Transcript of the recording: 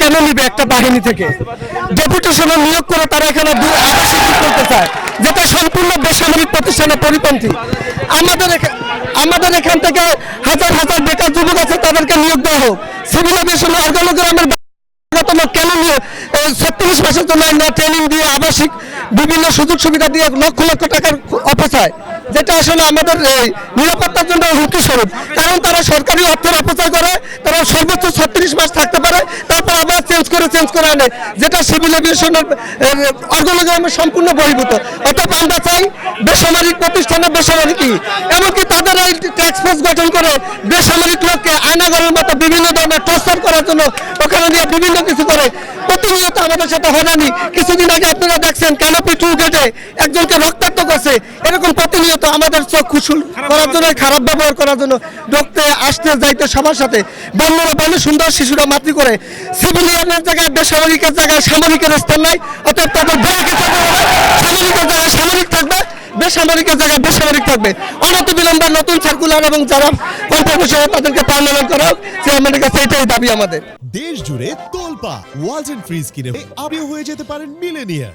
কেন নিবে একটা বাহিনী থেকে? ডেপুটেশনে নিয়োগ করে তারা এখানে আবাসিক করতে চায়, যেটা সম্পূর্ণ বেসামরিক প্রতিষ্ঠানের পরিপন্থী। আমাদের এখান থেকে হাজার হাজার বেকার যুবক আছে, তাদেরকে নিয়োগ দেওয়া হোক। সিভিল এভিয়েশন অর্গানোগ্রামের কেন নিয়ে 36 মাসের জন্য ট্রেনিং দিয়ে আবাসিক বিভিন্ন সুযোগ সুবিধা দিয়ে লক্ষ লক্ষ টাকার অপচয়, যেটা আসলে আমাদের নিরাপত্তার জন্য হুমকি স্বরূপ। কারণ তারা সরকারি অর্থের অপচয় করে, তারা সর্বোচ্চ 36 মাস থাকতে পারে, তারপর আবার চেঞ্জ করে আনে, যেটা সিভিল এভিয়েশনের অর্গানোগ্রামে সম্পূর্ণ বহির্ভূত। অর্থাৎ আমরা চাই বেসামরিক প্রতিষ্ঠানে বেসামরিকই, এমনকি তাদের এই ট্যাক্স ফোর্স গঠন করে বেসামরিক লোককে আয়নাগরের মতো বিভিন্ন ধরনের টর্চার করার জন্য ওখানে নিয়ে বিভিন্ন কিছু করে। প্রতিনিয়ত আমাদের সাথে হয়রানি। কিছুদিন আগে আপনারা দেখছেন ক্যানোপি 2 গেটে একজনকে রক্তাক্ত করছে। এরকম প্রতিনিয়ত আমাদের চোখ খুশুল করার জন্য, খারাপ ব্যবহার করার জন্য, ঢুকতে আসতে যাইতে সবার সাথে বন্যরা বলে সুন্দর শিশুরা মাতৃ করে। সিভিলিয়ানের জায়গায় বেসামরিকের জায়গায় সামরিকের স্থান নাই। অর্থাৎ তাদের সামরিকের জায়গায় সামরিক থাকবে, বেসামরিকের জায়গায় বেসামরিক থাকবে। অনতিবিলম্বে নতুন সার্কুলার এবং যারা কন্ট্রিবিউশন তাদেরকে পার্মানেন্ট করা হোক, যে আমাদের কাছে এটাই দাবি আমাদের। দেশ জুড়ে তোলপা ওয়ালটন ফ্রিজ কিনে আপনিও হয়ে যেতে পারেন মিলেনিয়ার।